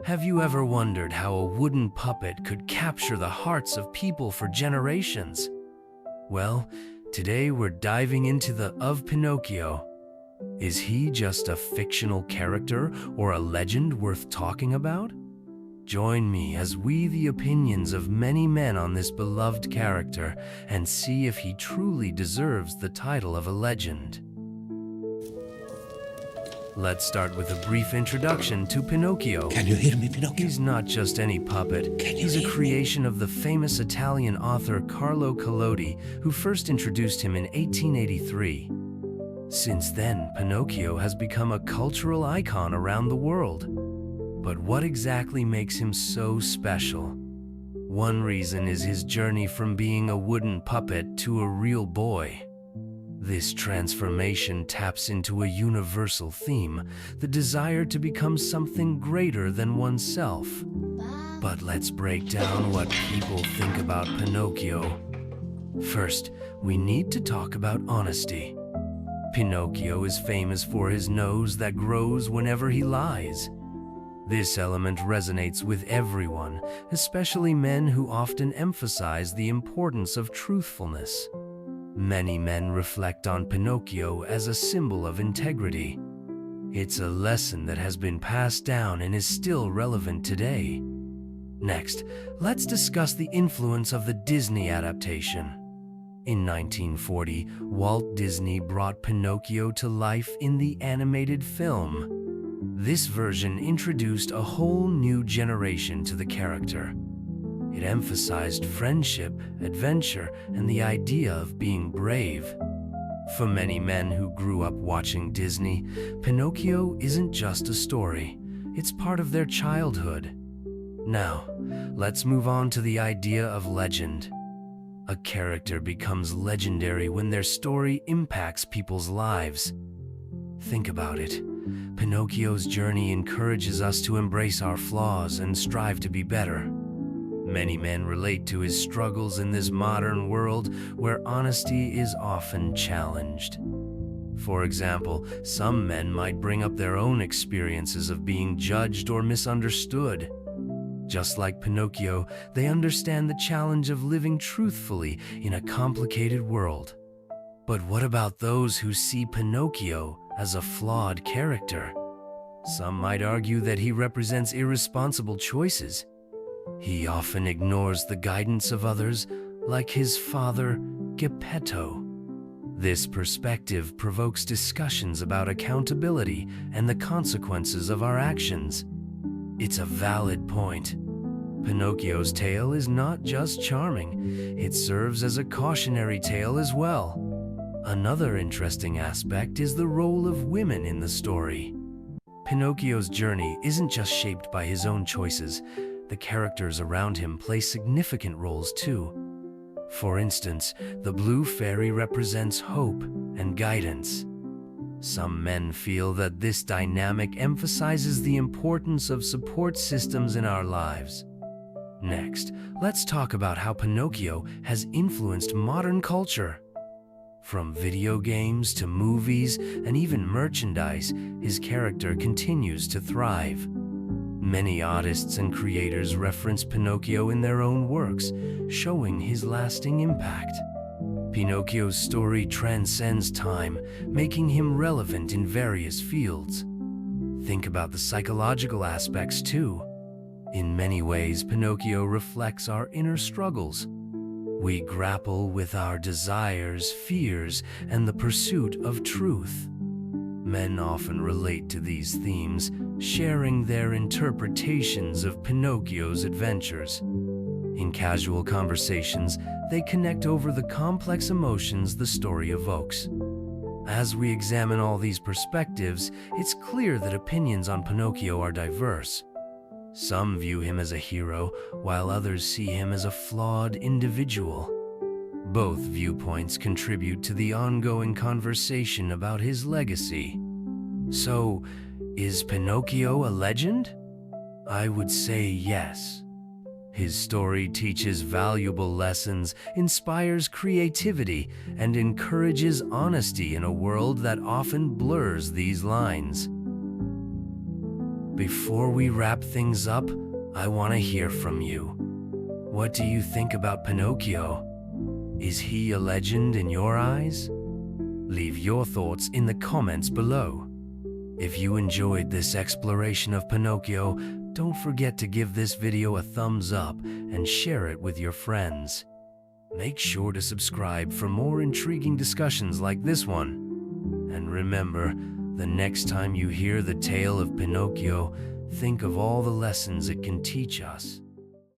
Have you ever wondered how a wooden puppet could capture the hearts of people for generations? Well, today we're diving into the of Pinocchio. Is he just a fictional character or a legend worth talking about? Join me as we the opinions of many men on this beloved character and see if he truly deserves the title of a legend. Let's start with a brief introduction to Pinocchio. Can you hear me, Pinocchio? He's not just any puppet. He's a creation of the famous Italian author Carlo Collodi, who first introduced him in 1883. Since then, Pinocchio has become a cultural icon around the world. But what exactly makes him so special? One reason is his journey from being a wooden puppet to a real boy. This transformation taps into a universal theme, the desire to become something greater than oneself. But let's break down what people think about Pinocchio. First, we need to talk about honesty. Pinocchio is famous for his nose that grows whenever he lies. This element resonates with everyone, especially men who often emphasize the importance of truthfulness. Many men reflect on Pinocchio as a symbol of integrity. It's a lesson that has been passed down and is still relevant today. Next, let's discuss the influence of the Disney adaptation. In 1940, Walt Disney brought Pinocchio to life in the animated film. This version introduced a whole new generation to the character. It emphasized friendship, adventure, and the idea of being brave. For many men who grew up watching Disney, Pinocchio isn't just a story, it's part of their childhood. Now, let's move on to the idea of legend. A character becomes legendary when their story impacts people's lives. Think about it. Pinocchio's journey encourages us to embrace our flaws and strive to be better. Many men relate to his struggles in this modern world where honesty is often challenged. For example, some men might bring up their own experiences of being judged or misunderstood. Just like Pinocchio, they understand the challenge of living truthfully in a complicated world. But what about those who see Pinocchio as a flawed character? Some might argue that he represents irresponsible choices. He often ignores the guidance of others, like his father, Geppetto. This perspective provokes discussions about accountability and the consequences of our actions. It's a valid point. Pinocchio's tale is not just charming, it serves as a cautionary tale as well. Another interesting aspect is the role of women in the story. Pinocchio's journey isn't just shaped by his own choices. The characters around him play significant roles too. For instance, the blue fairy represents hope and guidance. Some men feel that this dynamic emphasizes the importance of support systems in our lives. Next, let's talk about how Pinocchio has influenced modern culture. From video games to movies and even merchandise, his character continues to thrive. Many artists and creators reference Pinocchio in their own works, showing his lasting impact. Pinocchio's story transcends time, making him relevant in various fields. Think about the psychological aspects too. In many ways, Pinocchio reflects our inner struggles. We grapple with our desires, fears, and the pursuit of truth. Men often relate to these themes, sharing their interpretations of Pinocchio's adventures. In casual conversations, they connect over the complex emotions the story evokes. As we examine all these perspectives, it's clear that opinions on Pinocchio are diverse. Some view him as a hero, while others see him as a flawed individual. Both viewpoints contribute to the ongoing conversation about his legacy. So, is Pinocchio a legend? I would say yes. His story teaches valuable lessons, inspires creativity, and encourages honesty in a world that often blurs these lines. before we wrap things up, I want to hear from you. What do you think about Pinocchio? Is he a legend in your eyes? Leave your thoughts in the comments below. If you enjoyed this exploration of Pinocchio, don't forget to give this video a thumbs up and share it with your friends. Make sure to subscribe for more intriguing discussions like this one. And remember, the next time you hear the tale of Pinocchio, think of all the lessons it can teach us.